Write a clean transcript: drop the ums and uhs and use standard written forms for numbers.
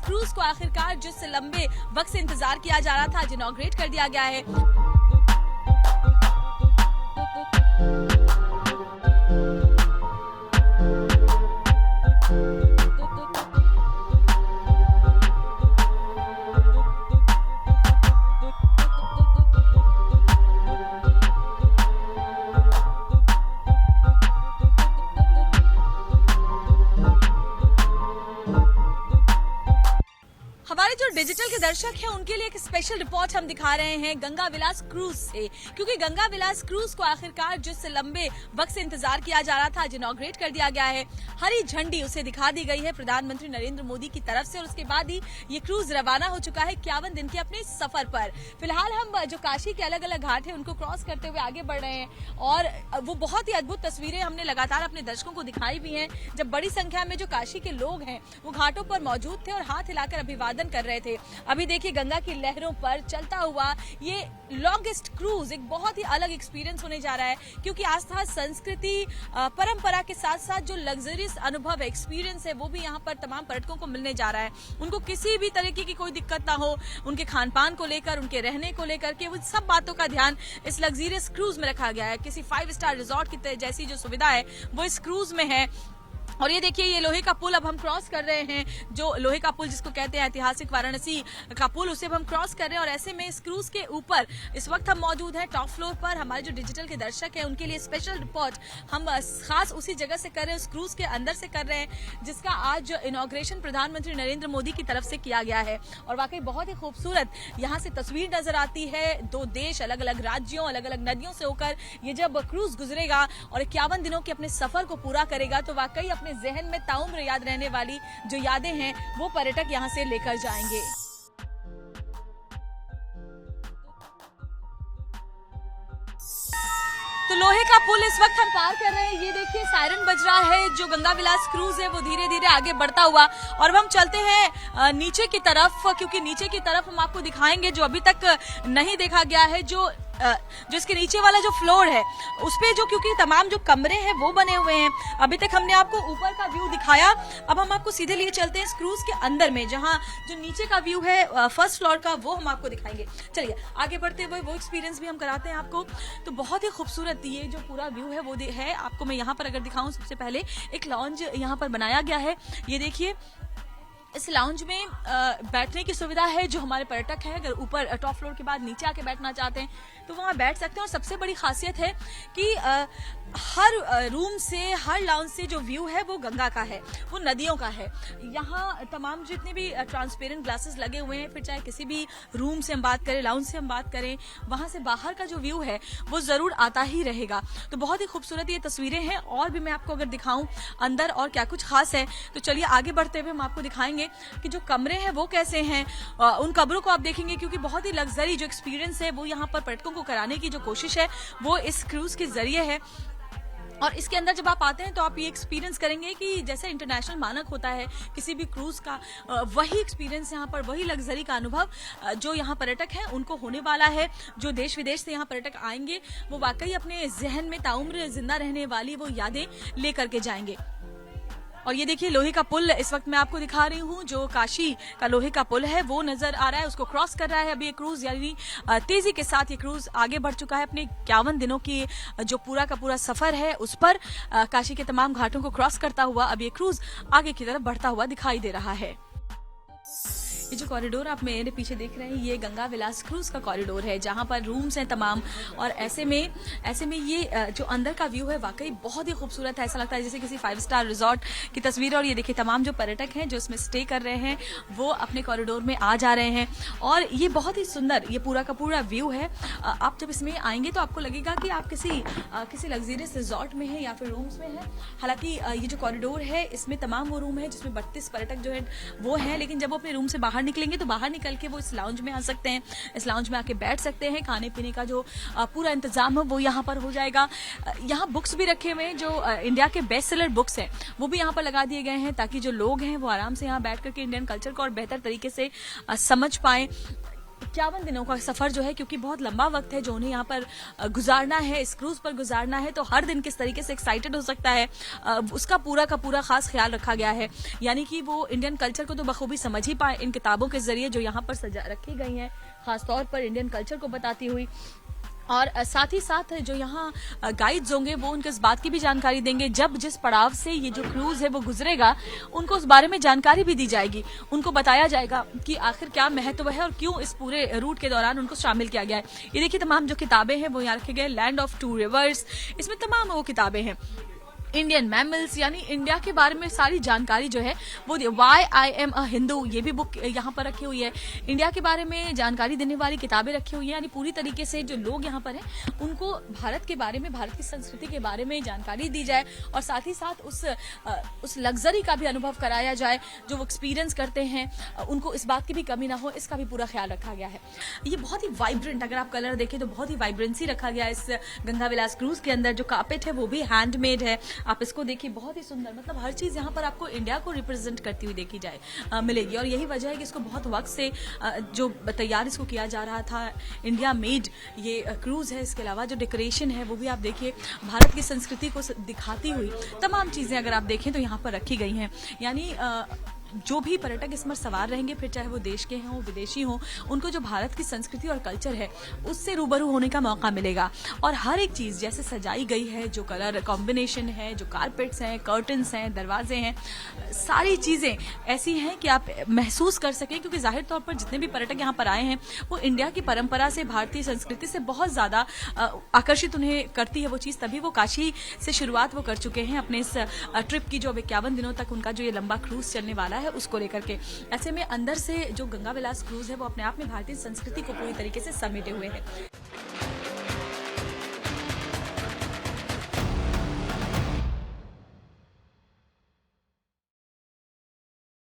Cruise को आखिरकार जिस लंबे वक्त से इंतजार किया जा रहा था आज इनॉग्रेट कर दिया गया है। हमारे जो डिजिटल के दर्शक हैं उनके लिए एक स्पेशल रिपोर्ट हम दिखा रहे हैं गंगा विलास क्रूज से, क्योंकि गंगा विलास क्रूज को आखिरकार जिस लंबे वक्त से इंतजार किया जा रहा था आज इनॉग्रेट कर दिया गया है। हरी झंडी उसे दिखा दी गई है प्रधानमंत्री नरेंद्र मोदी की तरफ से और उसके बाद ही ये क्रूज रवाना हो चुका है 51 दिन के अपने सफर पर। फिलहाल हम जो काशी के अलग अलग घाट है उनको क्रॉस करते हुए आगे बढ़ रहे हैं और वो बहुत ही अद्भुत तस्वीरें हमने लगातार अपने दर्शकों को दिखाई भी हैं, जब बड़ी संख्या में जो काशी के लोग हैं वो घाटों पर मौजूद थे और हाथ हिलाकर अभिवादन कर रहे थे। अभी देखिए गंगा की लहरों पर चलता हुआ ये लॉन्गेस्ट क्रूज एक बहुत ही अलग एक्सपीरियंस होने जा रहा है, क्योंकि आस्था, संस्कृति, परंपरा के साथ साथ जो लग्जरियस अनुभव एक्सपीरियंस है वो भी यहाँ पर तमाम पर्यटकों को मिलने जा रहा है। उनको किसी भी तरीके की कोई दिक्कत ना हो, उनके खान पान को लेकर, उनके रहने को लेकर के वो सब बातों का ध्यान इस लग्जरियस क्रूज में रखा गया है। किसी 5 स्टार रिजॉर्ट की जैसी जो सुविधा है वो इस क्रूज में है। और ये देखिए ये लोहे का पुल अब हम क्रॉस कर रहे हैं, जो लोहे का पुल जिसको कहते हैं ऐतिहासिक वाराणसी का पुल, उसे अब हम क्रॉस कर रहे हैं। और ऐसे में इस क्रूज के ऊपर इस वक्त हम मौजूद हैं टॉप फ्लोर पर। हमारे जो डिजिटल के दर्शक हैं उनके लिए स्पेशल रिपोर्ट हम खास उसी जगह से कर रहे हैं, उस क्रूज के अंदर से कर रहे हैं जिसका आज इनॉग्रेशन प्रधानमंत्री नरेंद्र मोदी की तरफ से किया गया है। और वाकई बहुत ही खूबसूरत यहाँ से तस्वीर नजर आती है। 2 देश, अलग अलग राज्यों, अलग अलग नदियों से होकर ये जब क्रूज गुजरेगा और 51 दिनों के अपने सफर को पूरा करेगा तो वाकई अपने जहन में ताउम्र याद रहने वाली जो यादें हैं वो पर्यटक यहां से लेकर जाएंगे। तो लोहे का पुल इस वक्त हम पार कर रहे हैं। ये देखिए सायरन बज रहा है, जो गंगा विलास क्रूज है वो धीरे धीरे आगे बढ़ता हुआ। और अब हम चलते हैं नीचे की तरफ, क्योंकि नीचे की तरफ हम आपको दिखाएंगे जो अभी तक नहीं देखा गया है, जो इसके नीचे वाला जो फ्लोर है उसपे जो, क्योंकि तमाम जो कमरे हैं वो बने हुए हैं। अभी तक हमने आपको ऊपर का व्यू दिखाया, अब हम आपको सीधे लिए चलते हैं इस क्रूज के अंदर में, जहां जो नीचे का व्यू है फर्स्ट फ्लोर का वो हम आपको दिखाएंगे। चलिए आगे बढ़ते हुए वो एक्सपीरियंस भी हम कराते हैं आपको। तो बहुत ही खूबसूरत ये जो पूरा व्यू है वो है। आपको मैं यहाँ पर अगर दिखाऊं, सबसे पहले एक लॉन्ज यहाँ पर बनाया गया है। ये देखिए इस लाउंज में बैठने की सुविधा है। जो हमारे पर्यटक हैं अगर ऊपर टॉप फ्लोर के बाद नीचे आके बैठना चाहते हैं तो वहाँ बैठ सकते हैं। और सबसे बड़ी खासियत है कि हर रूम से, हर लाउंज से जो व्यू है वो गंगा का है, वो नदियों का है। यहाँ तमाम जितने भी ट्रांसपेरेंट ग्लासेस लगे हुए हैं, फिर चाहे किसी भी रूम से हम बात करें, लाउंज से हम बात करें, वहां से बाहर का जो व्यू है वो जरूर आता ही रहेगा। तो बहुत ही खूबसूरत ये तस्वीरें हैं। और भी मैं आपको अगर दिखाऊं अंदर और क्या कुछ खास है तो चलिए आगे बढ़ते हुए हम आपको दिखाएंगे कि जो कमरे हैं वो कैसे हैं। उन कमरों को आप देखेंगे, क्योंकि बहुत ही लग्जरी जो एक्सपीरियंस है वो यहाँ पर पर्यटकों को कराने की जो कोशिश है वो इस क्रूज के जरिए है। और इसके अंदर जब आप आते हैं तो आप ये एक्सपीरियंस करेंगे कि जैसे इंटरनेशनल मानक होता है किसी भी क्रूज का, वही एक्सपीरियंस यहाँ पर, वही लग्जरी का अनुभव जो यहाँ पर्यटक हैं उनको होने वाला है। जो देश विदेश से यहाँ पर्यटक आएंगे वो वाकई अपने जहन में ताउम्र जिंदा रहने वाली वो यादें लेकर के जाएंगे। और ये देखिए लोहे का पुल इस वक्त मैं आपको दिखा रही हूँ, जो काशी का लोहे का पुल है वो नजर आ रहा है, उसको क्रॉस कर रहा है अभी ये क्रूज। यानी तेजी के साथ ये क्रूज आगे बढ़ चुका है अपने 51 दिनों की जो पूरा का पूरा सफर है उस पर काशी के तमाम घाटों को क्रॉस करता हुआ अब ये क्रूज आगे की तरफ बढ़ता हुआ दिखाई दे रहा है। ये जो कॉरिडोर आप मेरे पीछे देख रहे हैं ये गंगा विलास क्रूज का कॉरिडोर है, जहां पर रूम्स हैं तमाम। और ऐसे में ये जो अंदर का व्यू है वाकई बहुत ही खूबसूरत है। ऐसा लगता है जैसे किसी 5 स्टार रिजॉर्ट की तस्वीर। और ये देखिए तमाम जो पर्यटक हैं जो इसमें स्टे कर रहे हैं वो अपने कॉरिडोर में आ जा रहे हैं। और ये बहुत ही सुंदर ये पूरा का पूरा व्यू है। आप जब इसमें आएंगे तो आपको लगेगा कि आप किसी लग्जरियस रिजॉर्ट में है या फिर रूम्स में है। हालांकि ये जो कॉरिडोर है इसमें तमाम वो रूम है जिसमें 32 पर्यटक जो है वो है, लेकिन जब वो अपने रूम से बाहर निकलेंगे तो बाहर निकल के वो इस लाउंज में आ सकते हैं, इस लाउंज में आके बैठ सकते हैं। खाने पीने का जो पूरा इंतजाम है वो यहाँ पर हो जाएगा। यहाँ बुक्स भी रखे हुए हैं, जो इंडिया के बेस्ट सेलर बुक्स हैं वो भी यहाँ पर लगा दिए गए हैं, ताकि जो लोग हैं वो आराम से यहाँ बैठ करके इंडियन कल्चर को और बेहतर तरीके से समझ पाएं। 51 दिनों का सफर जो है, क्योंकि बहुत लंबा वक्त है जो उन्हें यहाँ पर गुजारना है, इस क्रूज पर गुजारना है, तो हर दिन किस तरीके से एक्साइटेड हो सकता है उसका पूरा का पूरा खास ख्याल रखा गया है। यानी कि वो इंडियन कल्चर को तो बखूबी समझ ही पाए इन किताबों के जरिए जो यहाँ पर सजा रखी गई हैं, खासतौर पर इंडियन कल्चर को बताती हुई। और साथ ही साथ जो यहाँ गाइड्स होंगे वो उनको इस बात की भी जानकारी देंगे, जब जिस पड़ाव से ये जो क्रूज है वो गुजरेगा उनको उस बारे में जानकारी भी दी जाएगी, उनको बताया जाएगा कि आखिर क्या महत्व है और क्यों इस पूरे रूट के दौरान उनको शामिल किया गया है। ये देखिए तमाम जो किताबें हैं वो यहाँ रखे गए, लैंड ऑफ टू रिवर्स, इसमें तमाम वो किताबें हैं। इंडियन मैमल्स यानी इंडिया के बारे में सारी जानकारी जो है वो, why I am a Hindu, ये भी बुक यहाँ पर रखी हुई है। इंडिया के बारे में जानकारी देने वाली किताबें रखी हुई है, यानी पूरी तरीके से जो लोग यहाँ पर हैं उनको भारत के बारे में, भारत की संस्कृति के बारे में जानकारी दी जाए और साथ ही साथ उस लग्जरी का भी अनुभव कराया जाए जो वो एक्सपीरियंस करते हैं, उनको इस बात की भी कमी ना हो, इसका भी पूरा ख्याल रखा गया है। ये बहुत ही वाइब्रेंट, अगर आप कलर देखें तो बहुत ही वाइब्रेंसी रखा गया है इस गंगा विलास क्रूज के अंदर। जो कार्पेट है वो भी हैंडमेड है, आप इसको देखिए, बहुत ही सुंदर, मतलब हर चीज यहाँ पर आपको इंडिया को रिप्रेजेंट करती हुई देखी जाए मिलेगी। और यही वजह है कि इसको बहुत वक्त से जो तैयार इसको किया जा रहा था, इंडिया मेड ये क्रूज है। इसके अलावा जो डेकोरेशन है वो भी आप देखिए भारत की संस्कृति को दिखाती हुई तमाम चीजें अगर आप देखें तो यहाँ पर रखी गई हैं। यानी जो भी पर्यटक इसमें सवार रहेंगे, फिर चाहे वो देश के हों विदेशी हों, उनको जो भारत की संस्कृति और कल्चर है उससे रूबरू होने का मौका मिलेगा। और हर एक चीज़ जैसे सजाई गई है, जो कलर कॉम्बिनेशन है, जो कारपेट्स हैं, कर्टन्स हैं, दरवाजे हैं, सारी चीज़ें ऐसी हैं कि आप महसूस कर सकें, क्योंकि जाहिर तौर पर जितने भी पर्यटक यहाँ पर आए हैं वो इंडिया की परंपरा से, भारतीय संस्कृति से बहुत ज़्यादा आकर्षित उन्हें करती है वो चीज़, तभी वो काशी से शुरुआत वो कर चुके हैं अपने इस ट्रिप की, जो 51 दिनों तक उनका जो ये लंबा क्रूज चलने वाला है उसको लेकर के। ऐसे में अंदर से जो गंगा विलास क्रूज है वो अपने आप में भारतीय संस्कृति को पूरी तरीके से समेटे हुए है।